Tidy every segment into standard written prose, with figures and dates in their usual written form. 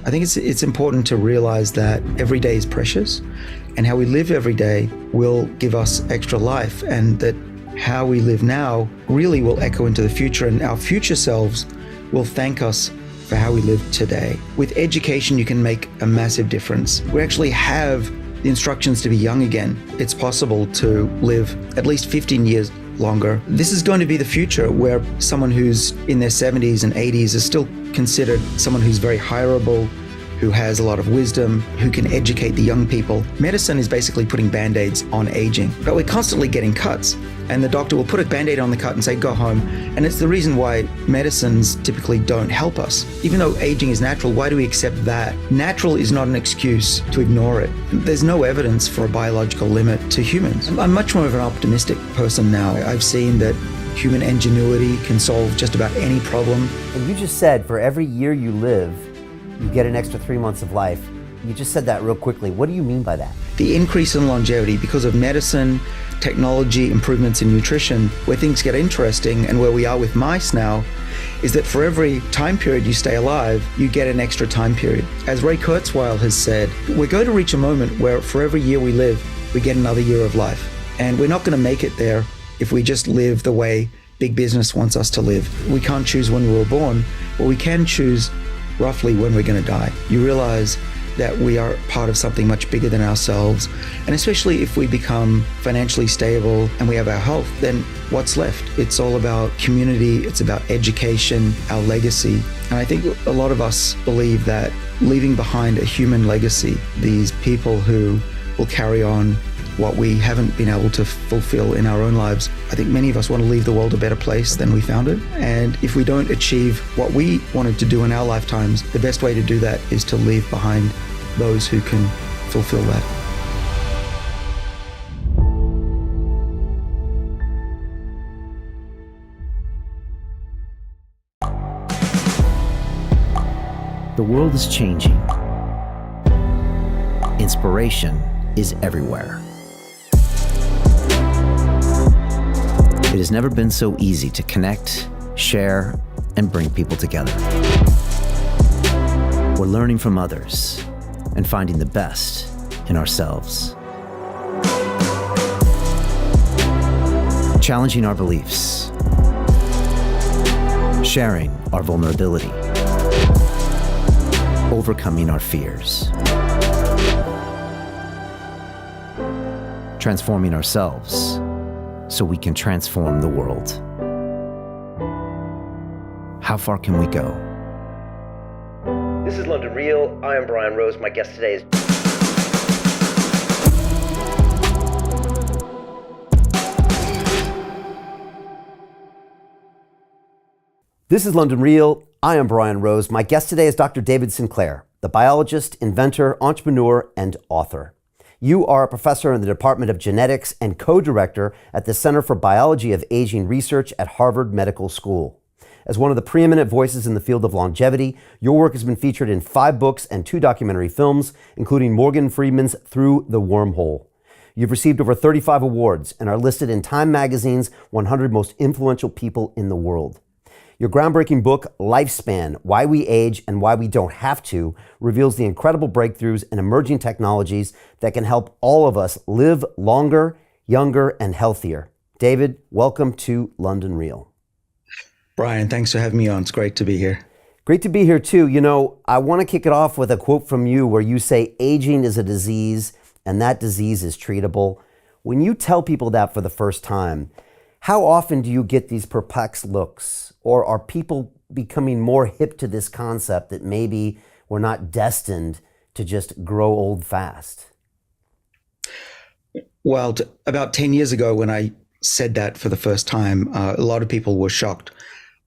I think it's important to realize that every day is precious, and how we live every day will give us extra life, and that how we live now really will echo into the future, and our future selves will thank us for how we live today. With education, you can make a massive difference. We actually have the instructions to be young again. It's possible to live at least 15 years longer. This is going to be the future, where someone who's in their 70s and 80s is still considered someone who's very hireable, who has a lot of wisdom, who can educate the young people. Medicine is basically putting band-aids on aging, but we're constantly getting cuts, and the doctor will put a band-aid on the cut and say, go home. And it's the reason why medicines typically don't help us. Even though aging is natural, why do we accept that? Natural is not an excuse to ignore it. There's no evidence for a biological limit to humans. I'm much more of an optimistic person now. I've seen that human ingenuity can solve just about any problem. And you just said for every year you live, you get an extra 3 months of life. You just said that real quickly. What do you mean by that? The increase in longevity because of medicine, technology, improvements in nutrition, where things get interesting and where we are with mice now, is that for every time period you stay alive, you get an extra time period. As Ray Kurzweil has said, we're going to reach a moment where for every year we live, we get another year of life. And we're not going to make it there if we just live the way big business wants us to live. We can't choose when we were born, but we can choose roughly when we're going to die. You realize that we are part of something much bigger than ourselves. And especially if we become financially stable and we have our health, then what's left? It's all about community, it's about education, our legacy. And I think a lot of us believe that leaving behind a human legacy, these people who will carry on what we haven't been able to fulfill in our own lives. I think many of us want to leave the world a better place than we found it. And if we don't achieve what we wanted to do in our lifetimes, the best way to do that is to leave behind those who can fulfill that. The world is changing. Inspiration is everywhere. It has never been so easy to connect, share, and bring people together. We're learning from others and finding the best in ourselves. Challenging our beliefs, sharing our vulnerability, overcoming our fears, transforming ourselves so we can transform the world. How far can we go? This is London Real. I am Brian Rose. My guest today is... This is London Real. I am Brian Rose. My guest today is Dr. David Sinclair, the biologist, inventor, entrepreneur, and author. You are a professor in the Department of Genetics and co-director at the Center for Biology of Aging Research at Harvard Medical School. As one of the preeminent voices in the field of longevity, your work has been featured in 5 books and 2 documentary films, including Morgan Freeman's Through the Wormhole. You've received over 35 awards and are listed in Time Magazine's 100 Most Influential People in the World. Your groundbreaking book, Lifespan: Why We Age and Why We Don't Have to, reveals the incredible breakthroughs and emerging technologies that can help all of us live longer, younger, and healthier. David, welcome to London Real. Brian, thanks for having me on. It's great to be here. Great to be here too. You know, I want to kick it off with a quote from you where you say aging is a disease and that disease is treatable. When you tell people that for the first time, how often do you get these perplexed looks? Or are people becoming more hip to this concept that maybe we're not destined to just grow old fast? Well, about 10 years ago when I said that for the first time, a lot of people were shocked.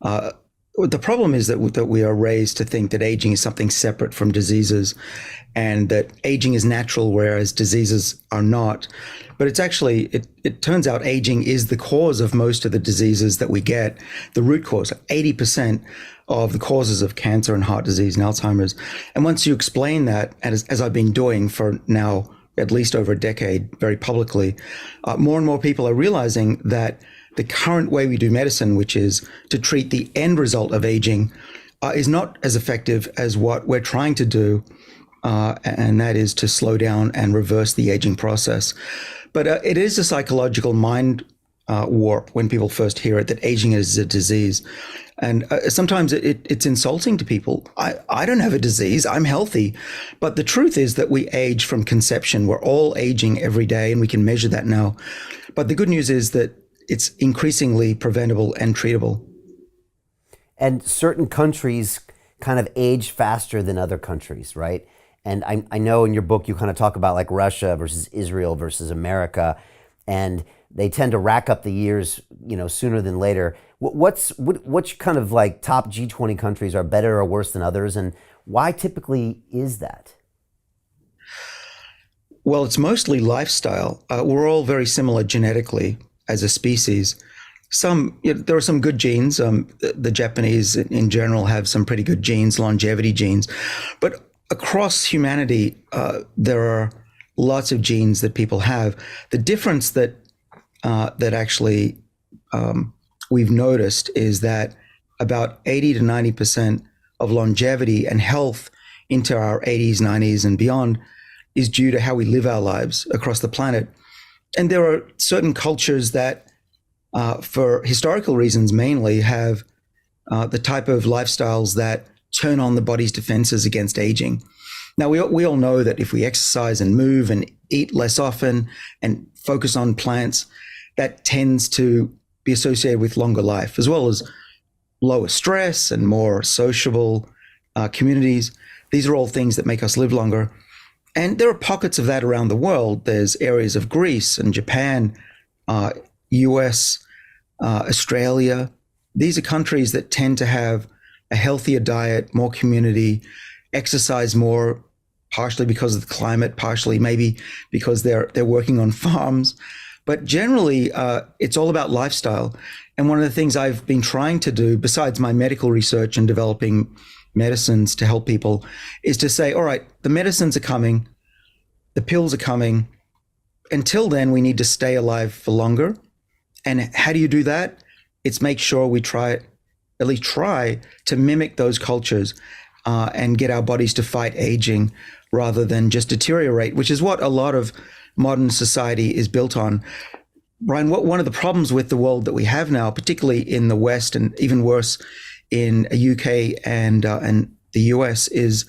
The problem is that we are raised to think that aging is something separate from diseases and that aging is natural, whereas diseases are not. But it's actually, it turns out aging is the cause of most of the diseases that we get, the root cause, 80% of the causes of cancer and heart disease and Alzheimer's. And once you explain that, as I've been doing for now at least over a decade very publicly, more and more people are realizing that the current way we do medicine, which is to treat the end result of aging, is not as effective as what we're trying to do, and that is to slow down and reverse the aging process. But it is a psychological mind warp when people first hear it, that aging is a disease. And sometimes it's insulting to people. I don't have a disease, I'm healthy. But the truth is that we age from conception. We're all aging every day, and we can measure that now. But the good news is that it's increasingly preventable and treatable. And certain countries kind of age faster than other countries, right? And I know in your book you kind of talk about like Russia versus Israel versus America, and they tend to rack up the years, sooner than later. Which kind of like top G20 countries are better or worse than others, and why typically is that? Well, it's mostly lifestyle. We're all very similar genetically as a species. There are some good genes. The Japanese in general have some pretty good genes, longevity genes. But across humanity, there are lots of genes that people have. The difference that actually we've noticed is that about 80 to 90% of longevity and health into our 80s, 90s, and beyond is due to how we live our lives across the planet. And there are certain cultures that, for historical reasons mainly, have the type of lifestyles that turn on the body's defenses against aging. Now, we all know that if we exercise and move and eat less often and focus on plants, that tends to be associated with longer life, as well as lower stress and more sociable communities. These are all things that make us live longer. And there are pockets of that around the world. There's areas of Greece and Japan, US, Australia. These are countries that tend to have a healthier diet, more community, exercise more, partially because of the climate, partially maybe because they're working on farms. But generally, it's all about lifestyle. And one of the things I've been trying to do, besides my medical research and developing medicines to help people, is to say, all right, the medicines are coming, the pills are coming. Until then, we need to stay alive for longer. And how do you do that? It's make sure we at least try to mimic those cultures and get our bodies to fight aging rather than just deteriorate, which is what a lot of modern society is built on. Brian, one of the problems with the world that we have now, particularly in the West and even worse in the UK and the US, is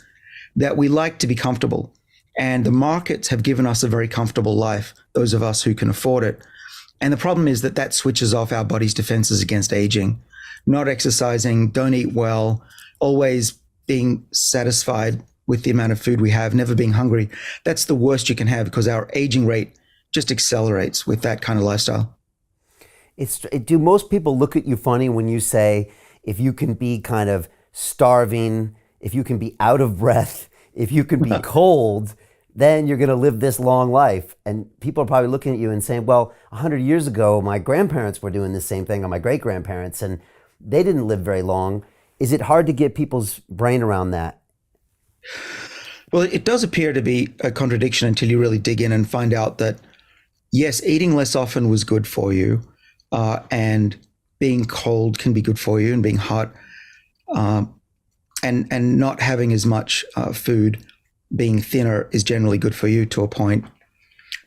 that we like to be comfortable. And the markets have given us a very comfortable life, those of us who can afford it. And the problem is that switches off our body's defenses against aging. Not exercising, don't eat well, always being satisfied with the amount of food we have, never being hungry. That's the worst you can have, because our aging rate just accelerates with that kind of lifestyle. Do most people look at you funny when you say, if you can be kind of starving, if you can be out of breath, if you can be cold, then you're going to live this long life? And people are probably looking at you and saying, well, 100 years ago, my grandparents were doing the same thing, or my great-grandparents, and they didn't live very long. Is it hard to get people's brain around that? Well, it does appear to be a contradiction until you really dig in and find out that, yes, eating less often was good for you, and being cold can be good for you, and being hot, and not having as much food, being thinner, is generally good for you to a point.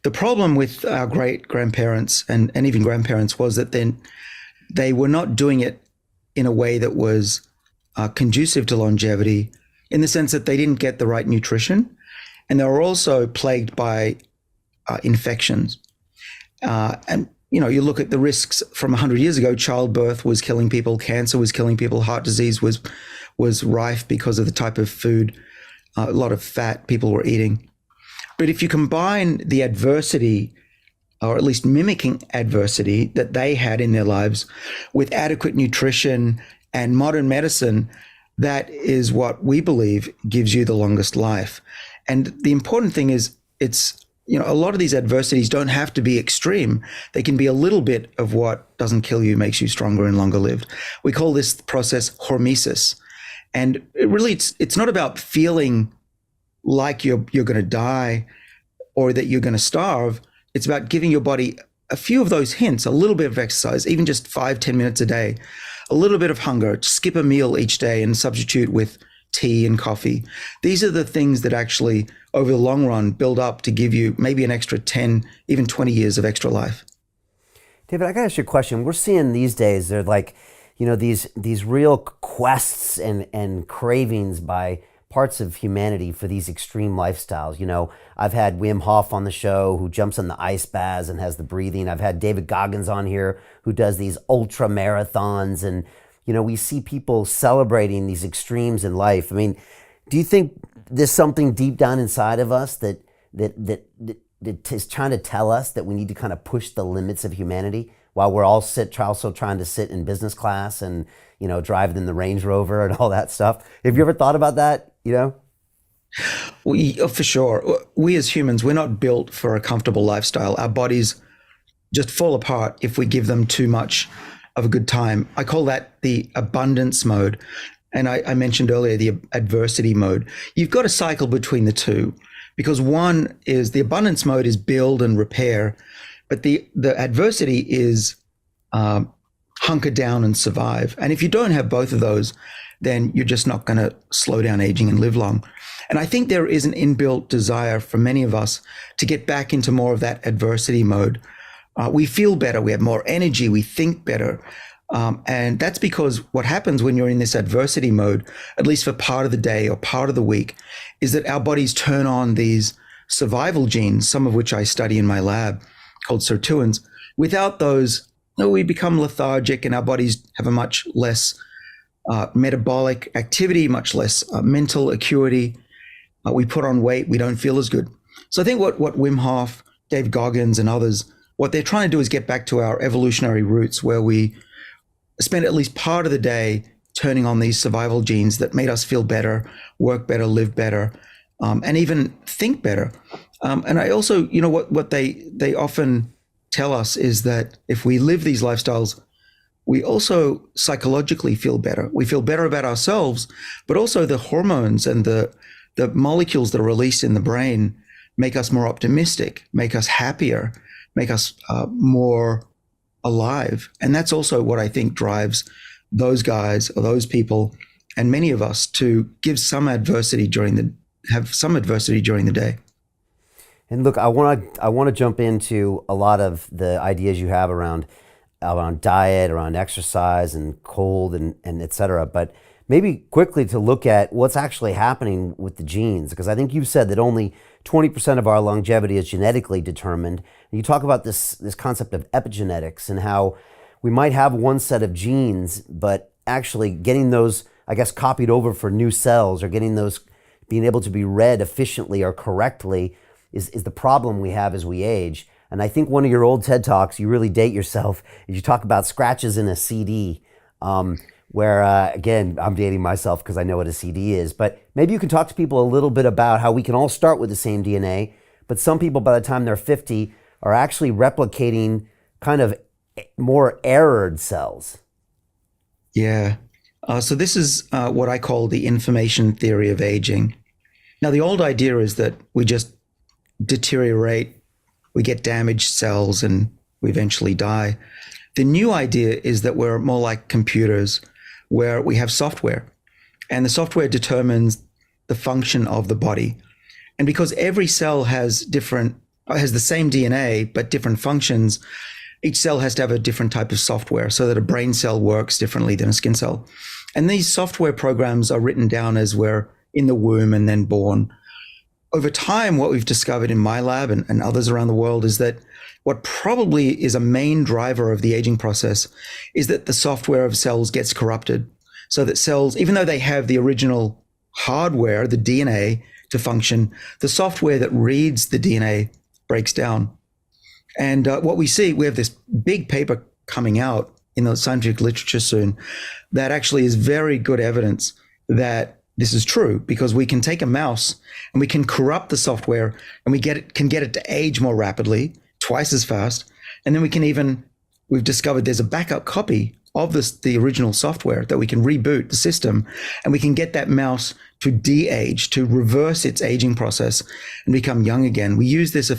The problem with our great-grandparents and even grandparents was that then they were not doing it in a way that was conducive to longevity, in the sense that they didn't get the right nutrition, and they were also plagued by infections. And you look at the risks from 100 years ago. Childbirth was killing people, cancer was killing people, heart disease was rife because of the type of food, a lot of fat people were eating. But if you combine the adversity, or at least mimicking adversity that they had in their lives, with adequate nutrition and modern medicine, that is what we believe gives you the longest life. And the important thing is, a lot of these adversities don't have to be extreme. They can be a little bit of what doesn't kill you, makes you stronger and longer lived. We call this process hormesis. And it's not about feeling like you're going to die or that you're going to starve. It's about giving your body a few of those hints, a little bit of exercise, even just 5-10 minutes a day, a little bit of hunger, skip a meal each day and substitute with tea and coffee. These are the things that actually, over the long run, build up to give you maybe an extra 10, even 20 years of extra life. David, I got to ask you a question. We're seeing these days, they're like, these real quests and cravings by parts of humanity for these extreme lifestyles. I've had Wim Hof on the show, who jumps in the ice baths and has the breathing. I've had David Goggins on here, who does these ultra marathons. And, we see people celebrating these extremes in life. I mean, do you think there's something deep down inside of us that is trying to tell us that we need to kind of push the limits of humanity while we're also trying to sit in business class and, drive in the Range Rover and all that stuff? Have you ever thought about that? For sure. We as humans, we're not built for a comfortable lifestyle. Our bodies just fall apart if we give them too much of a good time. I call that the abundance mode. And I mentioned earlier the adversity mode. You've got to cycle between the two, because one is the abundance mode is build and repair, but the adversity is hunker down and survive. And if you don't have both of those, then you're just not going to slow down aging and live long. And I think there is an inbuilt desire for many of us to get back into more of that adversity mode. We feel better, we have more energy, we think better. And that's because what happens when you're in this adversity mode, at least for part of the day or part of the week, is that our bodies turn on these survival genes, some of which I study in my lab, called sirtuins. Without those, we become lethargic and our bodies have a much less metabolic activity, much less mental acuity. We put on weight, we don't feel as good. So I think what Wim Hof, Dave Goggins and others, what they're trying to do is get back to our evolutionary roots, where we spend at least part of the day turning on these survival genes that made us feel better, work better, live better, and even think better. And I also, what they often tell us is that if we live these lifestyles, we also psychologically feel better. We feel better about ourselves, but also the hormones and the molecules that are released in the brain make us more optimistic, make us happier, make us more alive. And that's also what I think drives those guys or those people and many of us to give some adversity have some adversity during the day. And look, I want to jump into a lot of the ideas you have around diet, around exercise and cold and et cetera. But maybe quickly to look at what's actually happening with the genes, because I think you've said that only 20% of our longevity is genetically determined. And you talk about this concept of epigenetics and how we might have one set of genes, but actually getting those, I guess, copied over for new cells or getting those being able to be read efficiently or correctly is the problem we have as we age. And I think one of your old TED Talks, you really date yourself, is you talk about scratches in a CD, where, again, I'm dating myself because I know what a CD is. But maybe you can talk to people a little bit about how we can all start with the same DNA, but some people by the time they're 50 are actually replicating kind of more errored cells. Yeah. So this is what I call the information theory of aging. Now, the old idea is that we just deteriorate, we get damaged cells, and we eventually die. The new idea is that we're more like computers, where we have software, and the software determines the function of the body. And because every cell has the same DNA, but different functions, each cell has to have a different type of software so that a brain cell works differently than a skin cell. And these software programs are written down as we're in the womb and then born. Over time, what we've discovered in my lab and others around the world is that what probably is a main driver of the aging process is that the software of cells gets corrupted, so that cells, even though they have the original hardware, the DNA, to function, the software that reads the DNA breaks down. And what we see, we have this big paper coming out in the scientific literature soon that actually is very good evidence that this is true, because we can take a mouse and we can corrupt the software and can get it to age more rapidly, twice as fast. And then we've discovered there's a backup copy of the original software that we can reboot the system, and we can get that mouse to de-age, to reverse its aging process and become young again. We used this a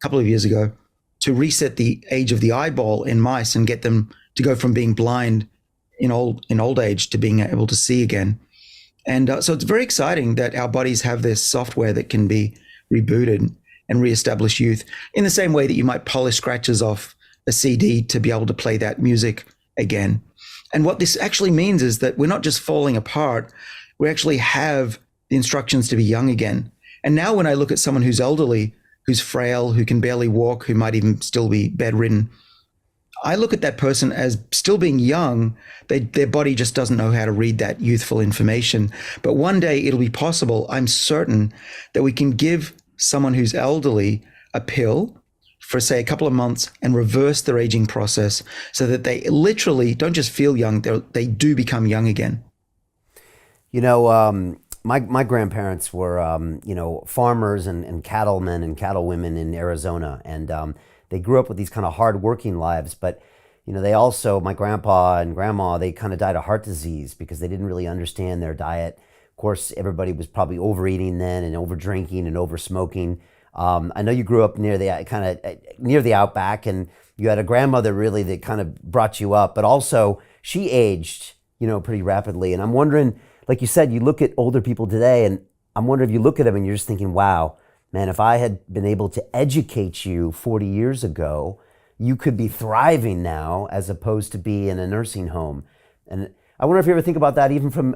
couple of years ago, to reset the age of the eyeball in mice and get them to go from being blind in old age to being able to see again. And so it's very exciting that our bodies have this software that can be rebooted and reestablish youth in the same way that you might polish scratches off a CD to be able to play that music again. And what this actually means is that we're not just falling apart, we actually have the instructions to be young again. And now when I look at someone who's elderly, who's frail, who can barely walk, who might even still be bedridden, I look at that person as still being young. Their body just doesn't know how to read that youthful information. But one day it'll be possible, I'm certain, that we can give someone who's elderly a pill for, say, a couple of months and reverse their aging process so that they literally don't just feel young, they do become young again. My grandparents were, farmers and cattlemen and cattlewomen in Arizona. And they grew up with these kind of hard working lives. But, they also, my grandpa and grandma, they kind of died of heart disease because they didn't really understand their diet. Of course, everybody was probably overeating then and over drinking and over smoking. I know you grew up near the outback, and you had a grandmother really that kind of brought you up, but also she aged, pretty rapidly. And I'm wondering, like you said, you look at older people today, and I'm wondering if you look at them and you're just thinking, wow, man, if I had been able to educate you 40 years ago, you could be thriving now as opposed to be in a nursing home. And I wonder if you ever think about that even from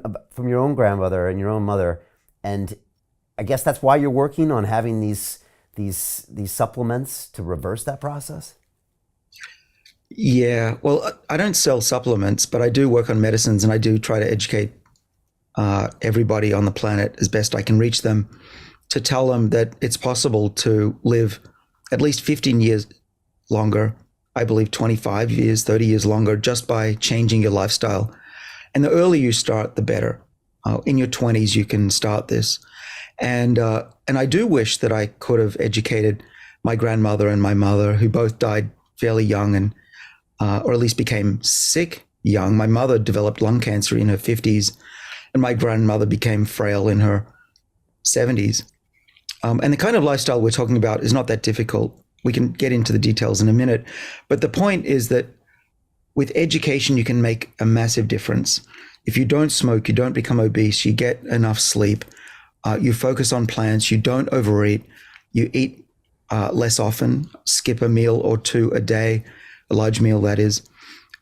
your own grandmother and your own mother. And I guess that's why you're working on having these supplements to reverse that process? Yeah, well, I don't sell supplements, but I do work on medicines, and I do try to educate everybody on the planet as best I can reach them, to tell them that it's possible to live at least 15 years longer, I believe 25 years, 30 years longer, just by changing your lifestyle. And the earlier you start, the better. In your 20s, you can start this. And I do wish that I could have educated my grandmother and my mother, who both died fairly young, and or at least became sick young. My mother developed lung cancer in her 50s, and my grandmother became frail in her 70s. And the kind of lifestyle we're talking about is not that difficult. We can get into the details in a minute. But the point is that with education, you can make a massive difference. If you don't smoke, you don't become obese, you get enough sleep, you focus on plants, you don't overeat, you eat less often, skip a meal or two a day, a large meal that is.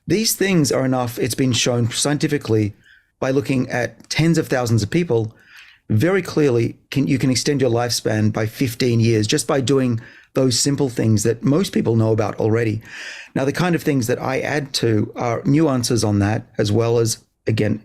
These things are enough. It's been shown scientifically by looking at tens of thousands of people very clearly. You can extend your lifespan by 15 years just by doing those simple things that most people know about already. Now, the kind of things that I add to are nuances on that, as well as, again,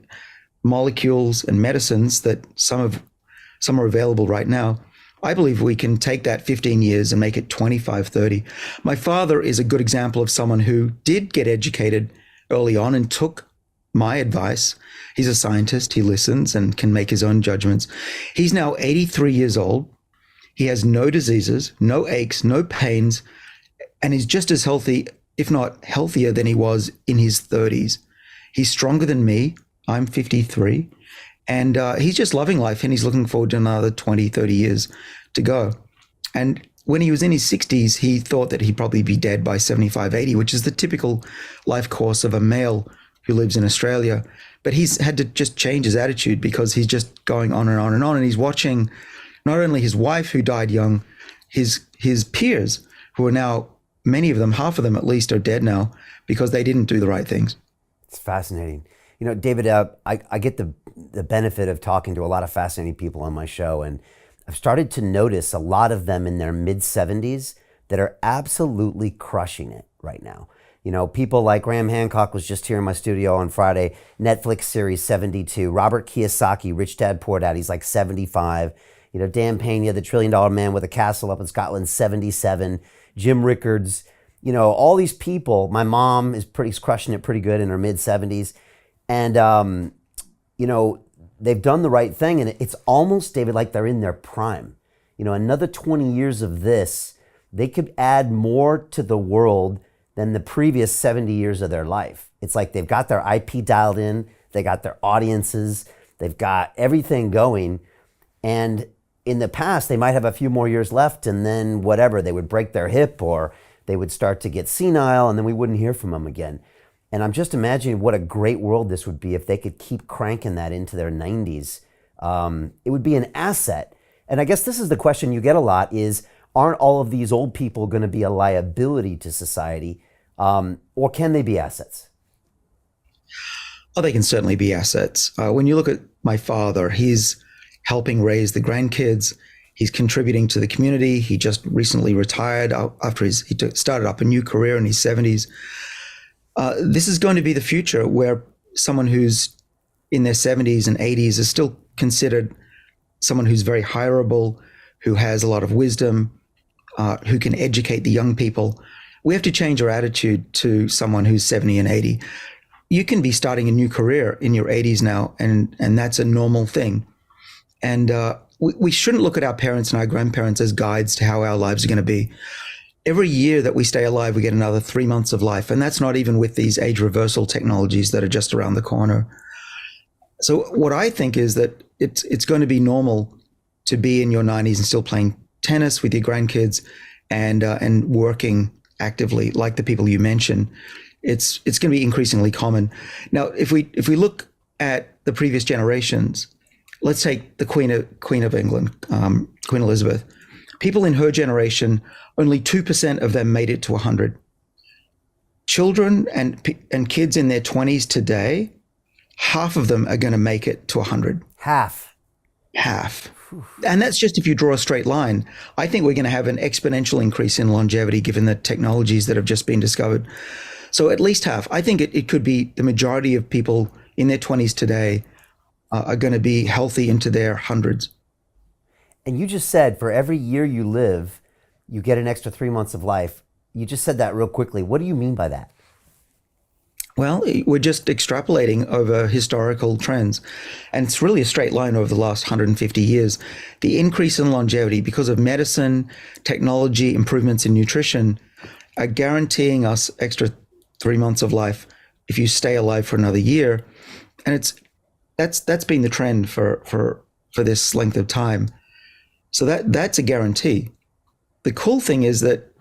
molecules and medicines that some are available right now. I believe we can take that 15 years and make it 25, 30. My father is a good example of someone who did get educated early on and took my advice. He's a scientist, he listens and can make his own judgments. He's now 83 years old. He has no diseases, no aches, no pains, and is just as healthy, if not healthier than he was in his 30s. He's stronger than me. I'm 53. And he's just loving life, and he's looking forward to another 20, 30 years to go. And when he was in his 60s, he thought that he'd probably be dead by 75, 80, which is the typical life course of a male who lives in Australia. But he's had to just change his attitude because he's just going on and on and on. And he's watching not only his wife, who died young, his peers, who are now, many of them, half of them at least, are dead now because they didn't do the right things. It's fascinating. David, I get the benefit of talking to a lot of fascinating people on my show, and I've started to notice a lot of them in their mid-70s that are absolutely crushing it right now. People like Graham Hancock was just here in my studio on Friday, Netflix series 72. Robert Kiyosaki, Rich Dad Poor Dad, he's like 75. Dan Pena, the $1 trillion man with a castle up in Scotland, 77. Jim Rickards, all these people. My mom is crushing it pretty good in her mid-70s. And, they've done the right thing. And it's almost, David, like they're in their prime. Another 20 years of this, they could add more to the world than the previous 70 years of their life. It's like they've got their IP dialed in. They got their audiences. They've got everything going. And in the past, they might have a few more years left, and then whatever, they would break their hip or they would start to get senile, and then we wouldn't hear from them again. And I'm just imagining what a great world this would be if they could keep cranking that into their 90s. It would be an asset. And I guess this is the question you get a lot is, aren't all of these old people going to be a liability to society? Or can they be assets? Oh, they can certainly be assets. When you look at my father, he's helping raise the grandkids. He's contributing to the community. He just recently retired after he started up a new career in his 70s. This is going to be the future where someone who's in their 70s and 80s is still considered someone who's very hireable, who has a lot of wisdom, who can educate the young people. We have to change our attitude to someone who's 70 and 80. You can be starting a new career in your 80s now, and that's a normal thing. And we shouldn't look at our parents and our grandparents as guides to how our lives are going to be. Every year that we stay alive, we get another 3 months of life. And that's not even with these age reversal technologies that are just around the corner. So what I think is that it's going to be normal to be in your 90s and still playing tennis with your grandkids and working actively like the people you mentioned. It's going to be increasingly common. Now, if we look at the previous generations, let's take the Queen of England, Queen Elizabeth. People in her generation, only 2% of them made it to 100. Children and kids in their 20s today, half of them are going to make it to 100. Half. And that's just if you draw a straight line. I think we're going to have an exponential increase in longevity given the technologies that have just been discovered. So at least half. I think it could be the majority of people in their 20s today are going to be healthy into their hundreds. And you just said for every year you live, you get an extra 3 months of life. You just said that real quickly. What do you mean by that? Well, we're just extrapolating over historical trends. And it's really a straight line over the last 150 years. The increase in longevity because of medicine, technology, improvements in nutrition are guaranteeing us extra 3 months of life if you stay alive for another year. And that's been the trend for this length of time. So that's a guarantee. The cool thing is that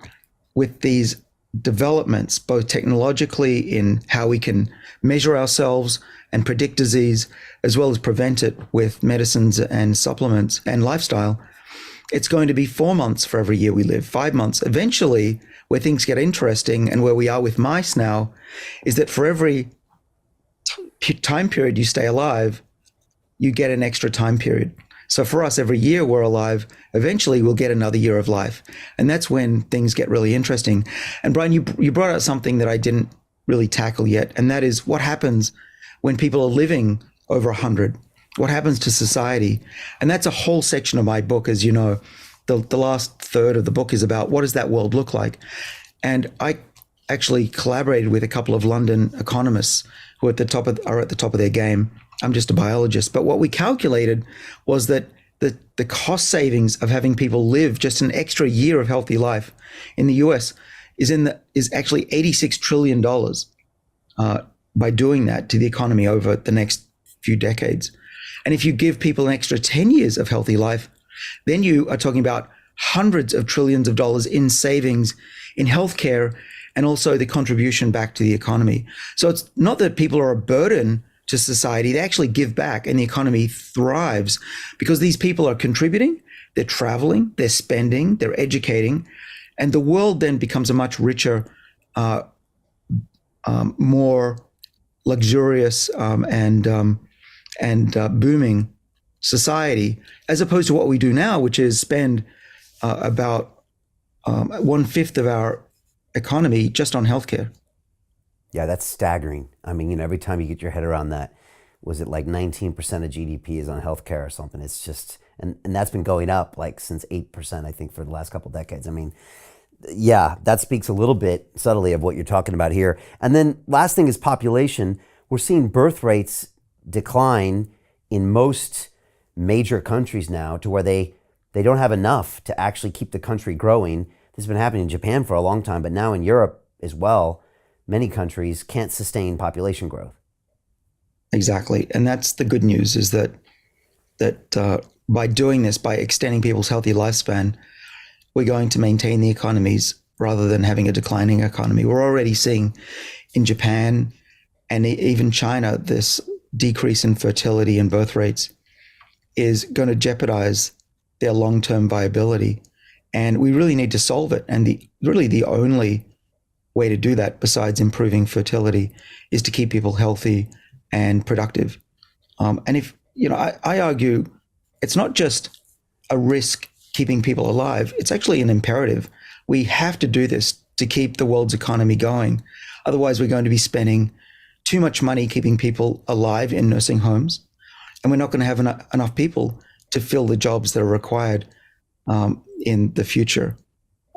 with these developments, both technologically in how we can measure ourselves and predict disease, as well as prevent it with medicines and supplements and lifestyle, it's going to be 4 months for every year we live, 5 months. Eventually, where things get interesting and where we are with mice now, is that for every time period you stay alive, you get an extra time period. So for us, every year we're alive, eventually we'll get another year of life. And that's when things get really interesting. And Brian, you brought out something that I didn't really tackle yet, and that is what happens when people are living over 100. What happens to society? And that's a whole section of my book, as you know. The last third of the book is about what does that world look like? And I actually collaborated with a couple of London economists who are at the top of their game. I'm just a biologist. But what we calculated was that the cost savings of having people live just an extra year of healthy life in the US is actually $86 trillion by doing that to the economy over the next few decades. And if you give people an extra 10 years of healthy life, then you are talking about hundreds of trillions of dollars in savings in healthcare and also the contribution back to the economy. So it's not that people are a burden to society, they actually give back and the economy thrives because these people are contributing, they're traveling, they're spending, they're educating, and the world then becomes a much richer, more luxurious and booming society, as opposed to what we do now, which is spend about 1/5 of our economy just on healthcare. Yeah, that's staggering. I mean, every time you get your head around that, was it like 19% of GDP is on healthcare or something? It's just, and that's been going up like since 8%, I think, for the last couple of decades. I mean, yeah, that speaks a little bit subtly of what you're talking about here. And then last thing is population. We're seeing birth rates decline in most major countries now to where they don't have enough to actually keep the country growing. This has been happening in Japan for a long time, but now in Europe as well. Many countries can't sustain population growth. Exactly. And that's the good news is that by doing this, by extending people's healthy lifespan, we're going to maintain the economies rather than having a declining economy. We're already seeing in Japan and even China, this decrease in fertility and birth rates is going to jeopardize their long-term viability. And we really need to solve it. And the only way to do that, besides improving fertility, is to keep people healthy and productive. And if, I argue it's not just a risk keeping people alive, it's actually an imperative. We have to do this to keep the world's economy going. Otherwise, we're going to be spending too much money keeping people alive in nursing homes, and we're not going to have enough people to fill the jobs that are required in the future.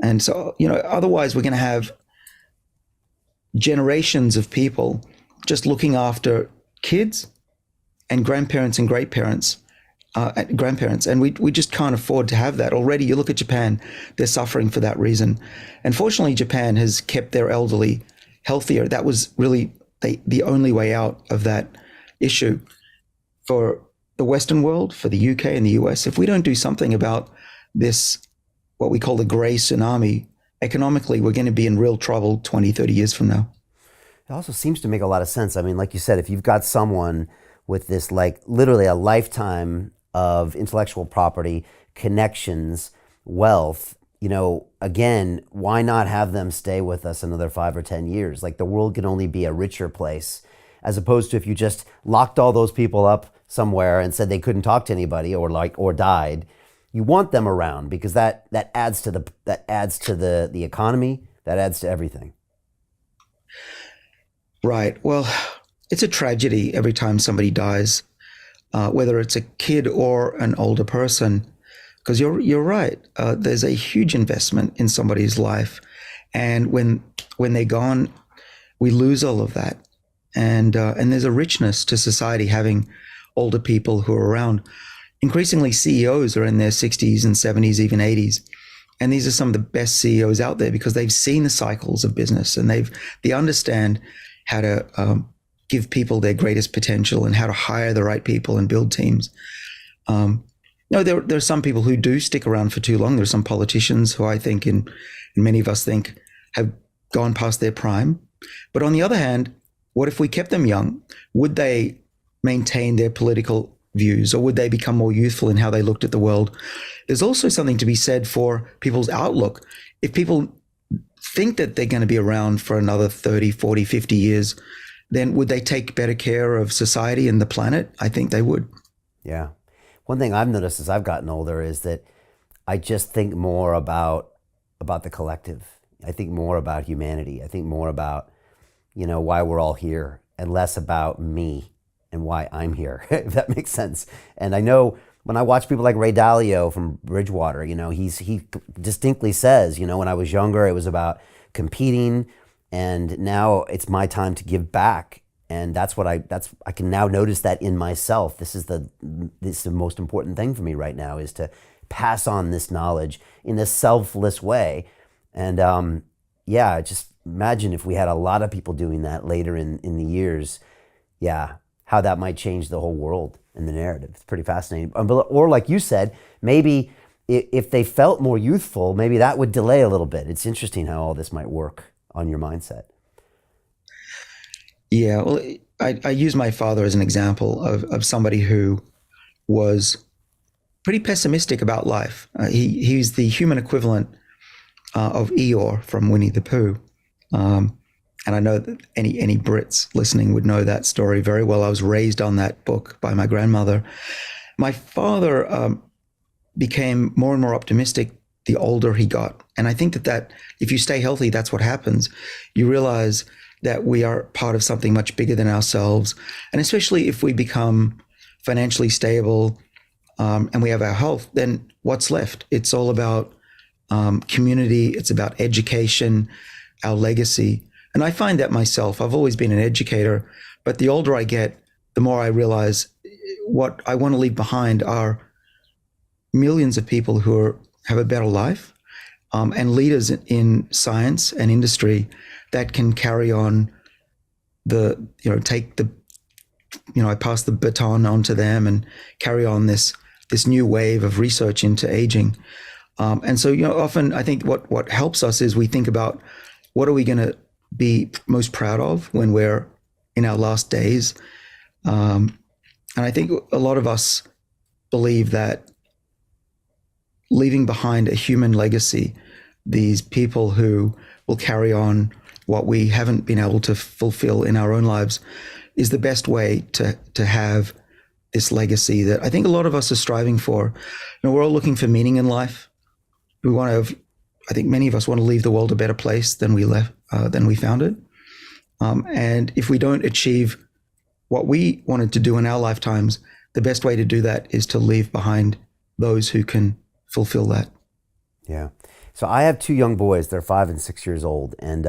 And so, otherwise we're going to have generations of people just looking after kids and grandparents and grandparents, and we just can't afford to have that. Already, you look at Japan, they're suffering for that reason. And fortunately, Japan has kept their elderly healthier. That was really the only way out of that issue. For the Western world, for the UK and the US, if we don't do something about this, what we call the gray tsunami, economically, we're going to be in real trouble 20, 30 years from now. It also seems to make a lot of sense. I mean, like you said, if you've got someone with this, like literally a lifetime of intellectual property, connections, wealth, again, why not have them stay with us another 5 or 10 years? Like the world can only be a richer place, as opposed to if you just locked all those people up somewhere and said they couldn't talk to anybody or died. You want them around because that adds to the economy, that adds to everything. Right. Well, it's a tragedy every time somebody dies, whether it's a kid or an older person, because you're right. There's a huge investment in somebody's life, and when they're gone, we lose all of that. And there's a richness to society having older people who are around. Increasingly, CEOs are in their 60s and 70s, even 80s. And these are some of the best CEOs out there because they've seen the cycles of business and they understand how to give people their greatest potential and how to hire the right people and build teams. There are some people who do stick around for too long. There's some politicians who I think, and many of us think, have gone past their prime. But on the other hand, what if we kept them young? Would they maintain their political views, or would they become more youthful in how they looked at the world? There's also something to be said for people's outlook. If people think that they're going to be around for another 30, 40, 50 years, then would they take better care of society and the planet? I think they would. Yeah. One thing I've noticed as I've gotten older is that I just think more about the collective. I think more about humanity. I think more about, why we're all here, and less about me and why I'm here, if that makes sense. And I know when I watch people like Ray Dalio from Bridgewater, he distinctly says, when I was younger, it was about competing, and now it's my time to give back. And I can now notice that in myself. This is the most important thing for me right now, is to pass on this knowledge in a selfless way. And just imagine if we had a lot of people doing that later in the years, how that might change the whole world and the narrative. It's pretty fascinating. Or like you said, maybe if they felt more youthful, maybe that would delay a little bit. It's interesting how all this might work on your mindset. Yeah, well, I use my father as an example of somebody who was pretty pessimistic about life. He's the human equivalent of Eeyore from Winnie the Pooh. And I know that any Brits listening would know that story very well. I was raised on that book by my grandmother. My father became more and more optimistic the older he got. And I think that if you stay healthy, that's what happens. You realize that we are part of something much bigger than ourselves. And especially if we become financially stable and we have our health, then what's left? It's all about community. It's about education, our legacy. And I find that myself. I've always been an educator, but the older I get, the more I realize what I want to leave behind are millions of people who have a better life, and leaders in science and industry that can carry on I pass the baton on to them and carry on this new wave of research into aging. And so, often I think what helps us is we think about what are we going to be most proud of when we're in our last days. And I think a lot of us believe that leaving behind a human legacy, these people who will carry on what we haven't been able to fulfill in our own lives, is the best way to have this legacy that I think a lot of us are striving for. We're all looking for meaning in life. We want to, I think many of us want to leave the world a better place than we found it. And if we don't achieve what we wanted to do in our lifetimes, the best way to do that is to leave behind those who can fulfill that. Yeah. So I have two young boys. They're 5 and 6 years old, and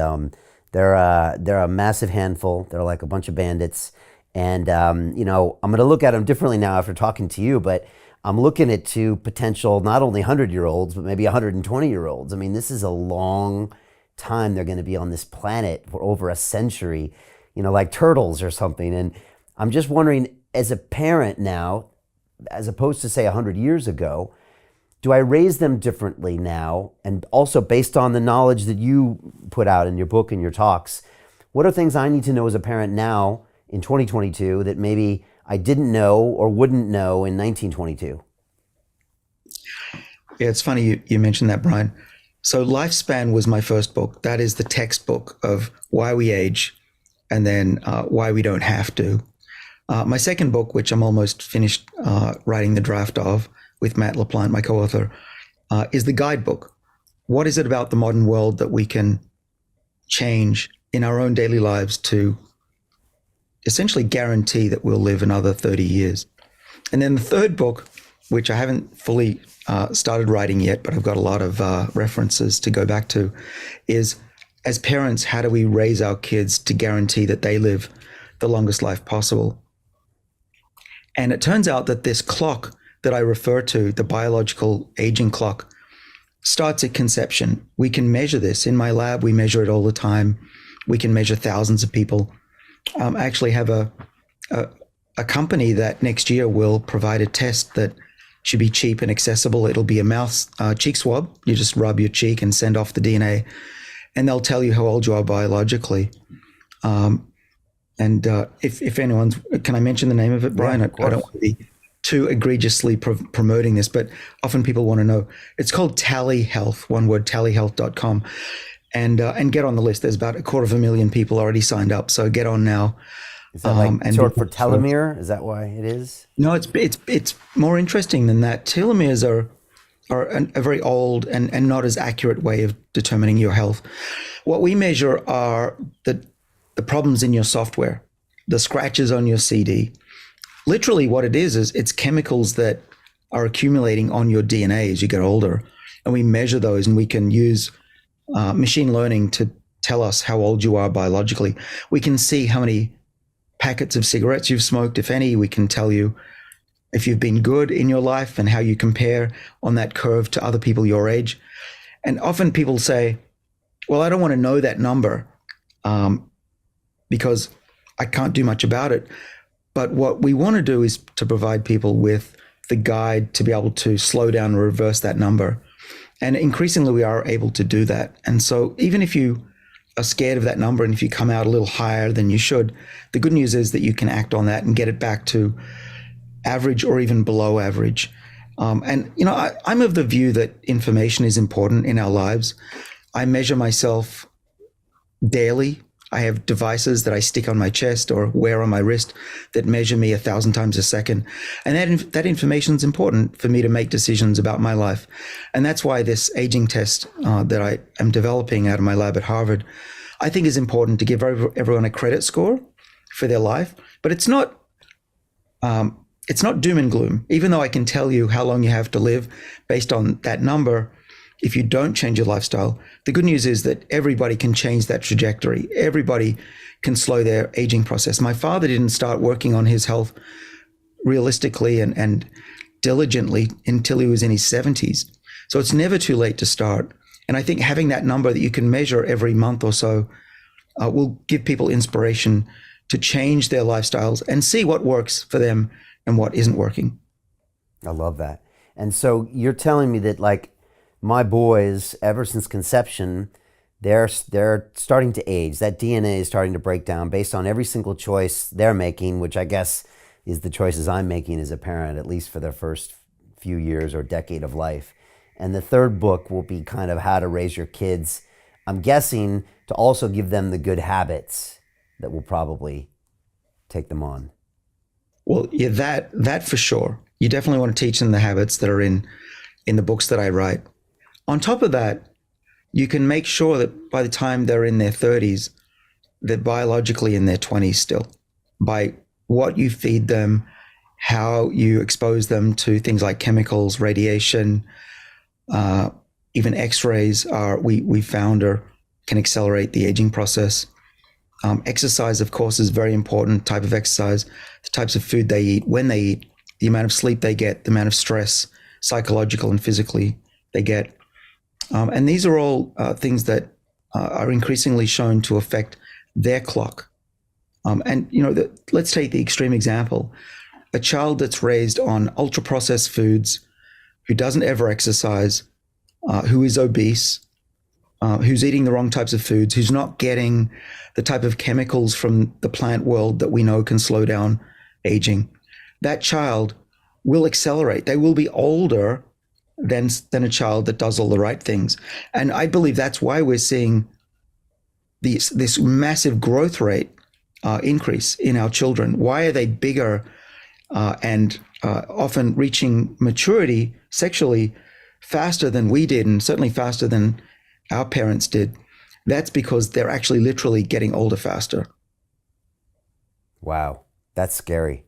they're a massive handful. They're like a bunch of bandits. And I'm going to look at them differently now after talking to you, but I'm looking at two potential, not only 100-year-olds, but maybe 120-year-olds. I mean, this is a long time they're going to be on this planet for over a century, like turtles or something. And I'm just wondering, as a parent now, as opposed to say 100 years ago, do I raise them differently now? And also based on the knowledge that you put out in your book and your talks, what are things I need to know as a parent now in 2022 that maybe I didn't know or wouldn't know in 1922? Yeah, it's funny you mentioned that, Brian. So Lifespan was my first book. That is the textbook of why we age and then why we don't have to. My second book, which I'm almost finished writing the draft of with Matt LaPlante, my co-author, is the guidebook. What is it about the modern world that we can change in our own daily lives to essentially guarantee that we'll live another 30 years? And then the third book, which I haven't fully started writing yet, but I've got a lot of references to go back to, is as parents, how do we raise our kids to guarantee that they live the longest life possible? And it turns out that this clock that I refer to, the biological aging clock, starts at conception. We can measure this. In my lab, we measure it all the time. We can measure thousands of people. I actually have a company that next year will provide a test that should be cheap and accessible. It'll be a mouth cheek swab. You just rub your cheek and send off the DNA, and they'll tell you how old you are biologically. And if anyone's, can I mention the name of it, Brian? Yeah, I don't want to be too egregiously promoting this, but often people want to know. It's called Telehealth, one word, telehealth.com. And get on the list. There's about 250,000 people already signed up. So get on now. Is that like short for telomere? Is that why it is? No, it's more interesting than that. Telomeres are a very old and not as accurate way of determining your health. What we measure are the problems in your software, the scratches on your CD. Literally what it is it's chemicals that are accumulating on your DNA as you get older. And we measure those, and we can use machine learning to tell us how old you are biologically. We can see how many packets of cigarettes you've smoked, if any. We can tell you if you've been good in your life and how you compare on that curve to other people your age. And often people say, well, I don't want to know that number because I can't do much about it. But what we want to do is to provide people with the guide to be able to slow down and reverse that number. And increasingly we are able to do that. And so even if you are scared of that number and if you come out a little higher than you should, the good news is that you can act on that and get it back to average or even below average. I'm of the view that information is important in our lives. I measure myself daily. I have devices that I stick on my chest or wear on my wrist that measure me 1,000 times a second. And that information is important for me to make decisions about my life. And that's why this aging test that I am developing out of my lab at Harvard, I think is important to give everyone a credit score for their life. But it's not doom and gloom. Even though I can tell you how long you have to live based on that number, if you don't change your lifestyle, the good news is that everybody can change that trajectory. Everybody can slow their aging process. My father didn't start working on his health realistically and diligently until he was in his 70s. So it's never too late to start. And I think having that number that you can measure every month or so will give people inspiration to change their lifestyles and see what works for them and what isn't working. I love that. And so you're telling me that, like, my boys, ever since conception, they're starting to age. That DNA is starting to break down based on every single choice they're making, which I guess is the choices I'm making as a parent, at least for their first few years or decade of life. And the third book will be kind of how to raise your kids, I'm guessing, to also give them the good habits that will probably take them on. Well, yeah, that for sure. You definitely want to teach them the habits that are in the books that I write. On top of that, you can make sure that by the time they're in their 30s, they're biologically in their 20s still, by what you feed them, how you expose them to things like chemicals, radiation, even X-rays we found can accelerate the aging process. Exercise, of course, is very important. Type of exercise, the types of food they eat, when they eat, the amount of sleep they get, the amount of stress, psychological and physically, they get. And these are all things that are increasingly shown to affect their clock. And, let's take the extreme example. A child that's raised on ultra-processed foods, who doesn't ever exercise, who is obese, who's eating the wrong types of foods, who's not getting the type of chemicals from the plant world that we know can slow down aging, that child will accelerate. They will be older than a child that does all the right things. And I believe that's why we're seeing this massive growth rate increase in our children. Why are they bigger and often reaching maturity sexually faster than we did, and certainly faster than our parents did? That's because they're actually literally getting older faster. Wow, that's scary.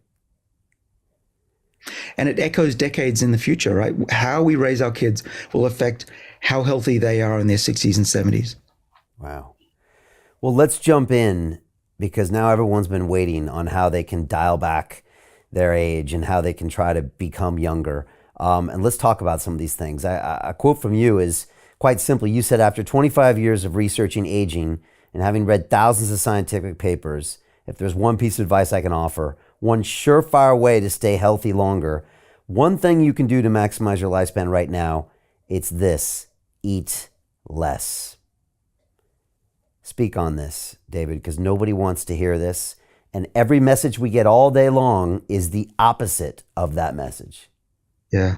And it echoes decades in the future, right? How we raise our kids will affect how healthy they are in their 60s and 70s. Wow. Well, let's jump in, because now everyone's been waiting on how they can dial back their age and how they can try to become younger. And let's talk about some of these things. A quote from you is quite simply, you said, after 25 years of researching aging and having read thousands of scientific papers, if there's one piece of advice I can offer, one surefire way to stay healthy longer, one thing you can do to maximize your lifespan right now, it's this: eat less. Speak on this, David, because nobody wants to hear this. And every message we get all day long is the opposite of that message. Yeah.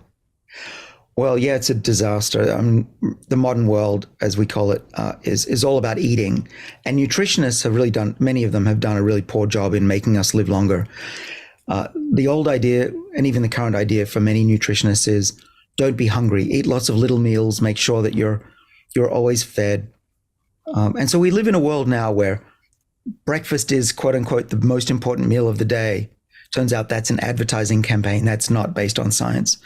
Well, yeah, it's a disaster. The modern world, as we call it, is all about eating. And nutritionists have many of them have done a really poor job in making us live longer. The old idea, and even the current idea for many nutritionists, is don't be hungry. Eat lots of little meals. Make sure that you're always fed. And so we live in a world now where breakfast is, quote unquote, the most important meal of the day. Turns out that's an advertising campaign. That's not based on science.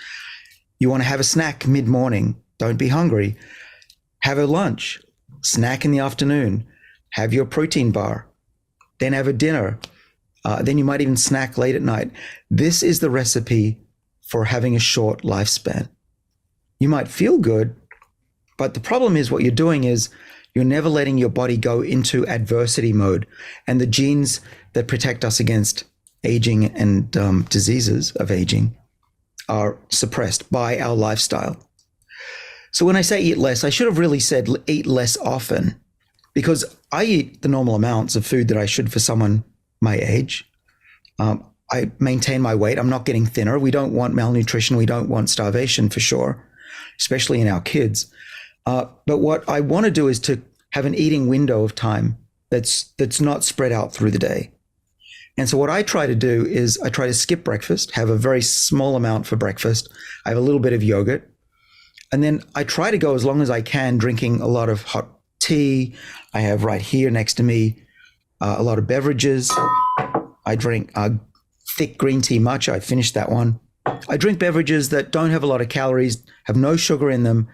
You want to have a snack mid-morning. Don't be hungry. Have a lunch. Snack in the afternoon. Have your protein bar. Then have a dinner. Then you might even snack late at night. This is the recipe for having a short lifespan. You might feel good, but the problem is what you're doing is you're never letting your body go into adversity mode. And the genes that protect us against aging and diseases of aging are suppressed by our lifestyle. So when I say eat less, I should have really said eat less often, because I eat the normal amounts of food that I should for someone my age. I maintain my weight. I'm not getting thinner. We don't want malnutrition. We don't want starvation, for sure, especially in our kids. But what I want to do is to have an eating window of time that's not spread out through the day. And so what I try to do is I try to skip breakfast, have a very small amount for breakfast. I have a little bit of yogurt. And then I try to go as long as I can drinking a lot of hot tea. I have right here next to me a lot of beverages. I drink thick green tea matcha. I finished that one. I drink beverages that don't have a lot of calories, have no sugar in them,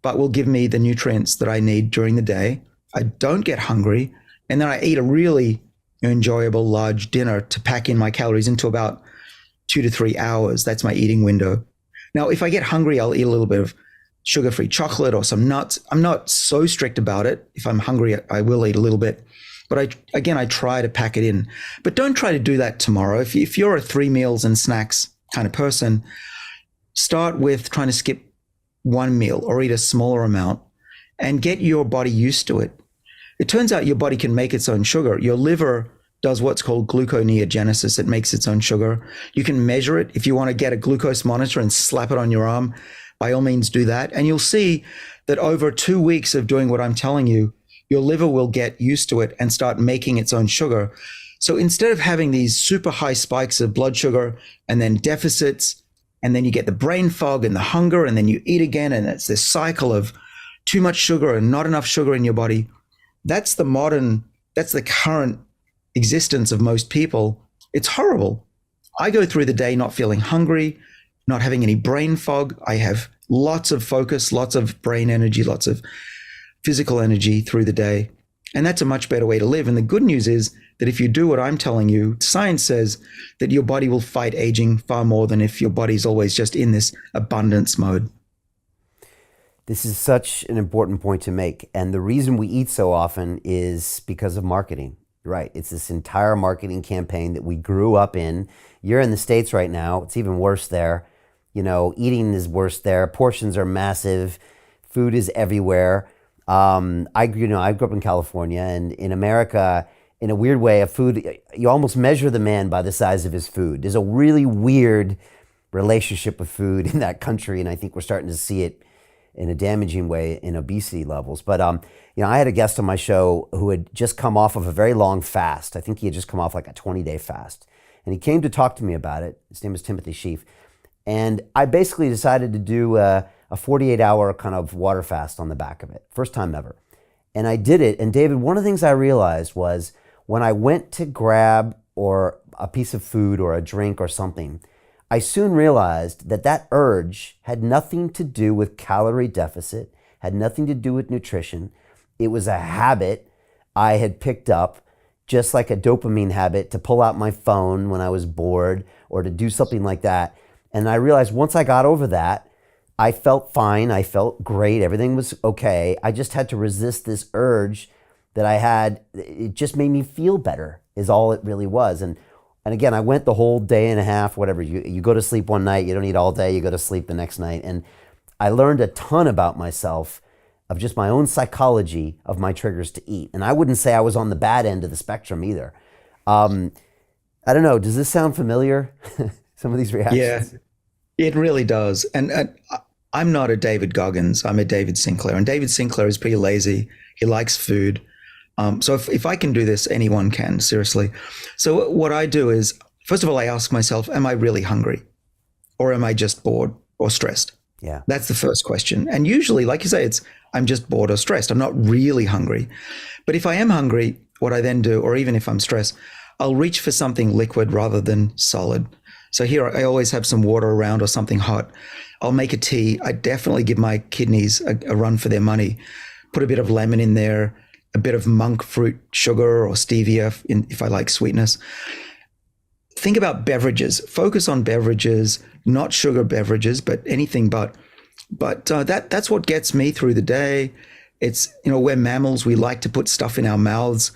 but will give me the nutrients that I need during the day. I don't get hungry. And then I eat a really enjoyable large dinner to pack in my calories into about 2 to 3 hours. That's my eating window. Now, if I get hungry, I'll eat a little bit of sugar-free chocolate or some nuts. I'm not so strict about it. If I'm hungry, I will eat a little bit. But I try to pack it in. But don't try to do that tomorrow. If you're a 3 meals and snacks kind of person, start with trying to skip one meal or eat a smaller amount and get your body used to it. It turns out your body can make its own sugar. Your liver does what's called gluconeogenesis. It makes its own sugar. You can measure it. If you want to get a glucose monitor and slap it on your arm, by all means do that. And you'll see that over 2 weeks of doing what I'm telling you, your liver will get used to it and start making its own sugar. So instead of having these super high spikes of blood sugar and then deficits, and then you get the brain fog and the hunger, and then you eat again, and it's this cycle of too much sugar and not enough sugar in your body. That's the current existence of most people. It's horrible. I go through the day not feeling hungry, not having any brain fog. I have lots of focus, lots of brain energy, lots of physical energy through the day. And that's a much better way to live. And the good news is that if you do what I'm telling you, science says that your body will fight aging far more than if your body's always just in this abundance mode. This is such an important point to make. And the reason we eat so often is because of marketing. Right. It's this entire marketing campaign that we grew up in. You're in the States right now. It's even worse there. You know, eating is worse there. Portions are massive. Food is everywhere. I grew up in California, and in America, in a weird way, you almost measure the man by the size of his food. There's a really weird relationship with food in that country, and I think we're starting to see it in a damaging way in obesity levels. But I had a guest on my show who had just come off of a very long fast. I think he had just come off like a 20-day fast, and he came to talk to me about it. His name is Timothy Sheaf, and I basically decided to do a 48-hour kind of water fast on the back of it. First time ever. And I did it. And David, one of the things I realized was when I went to grab or a piece of food or a drink or something, I soon realized that urge had nothing to do with calorie deficit, had nothing to do with nutrition. It was a habit I had picked up, just like a dopamine habit, to pull out my phone when I was bored or to do something like that. And I realized once I got over that, I felt fine. I felt great. Everything was okay. I just had to resist this urge that I had. It just made me feel better is all it really was. And again, I went the whole day and a half, whatever. You go to sleep one night, you don't eat all day, you go to sleep the next night. And I learned a ton about myself, of just my own psychology of my triggers to eat. And I wouldn't say I was on the bad end of the spectrum either. I don't know. Does this sound familiar? Some of these reactions? Yeah, it really does. And I'm not a David Goggins. I'm a David Sinclair. And David Sinclair is pretty lazy. He likes food. So if I can do this, anyone can, seriously. So what I do is, first of all, I ask myself, am I really hungry? Or am I just bored or stressed? Yeah. That's the first question. And usually, like you say, I'm just bored or stressed. I'm not really hungry. But if I am hungry, what I then do, or even if I'm stressed, I'll reach for something liquid rather than solid. So here I always have some water around or something hot. I'll make a tea. I definitely give my kidneys a run for their money. Put a bit of lemon in there, a bit of monk fruit sugar or stevia if I like sweetness. Think about beverages. Focus on beverages, not sugar beverages, but anything but. But that's what gets me through the day. It's, we're mammals. We like to put stuff in our mouths.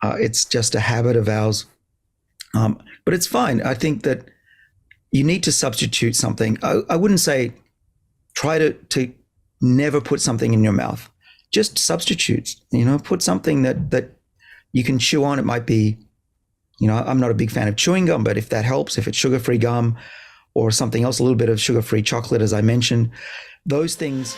It's just a habit of ours. But it's fine. I think that you need to substitute something. I wouldn't say try to never put something in your mouth. Just substitutes, put something that you can chew on. It might be, I'm not a big fan of chewing gum, but if that helps, if it's sugar-free gum or something else, a little bit of sugar-free chocolate, as I mentioned, those things.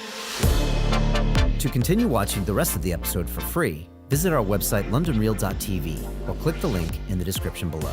To continue watching the rest of the episode for free, visit our website, londonreal.tv, or click the link in the description below.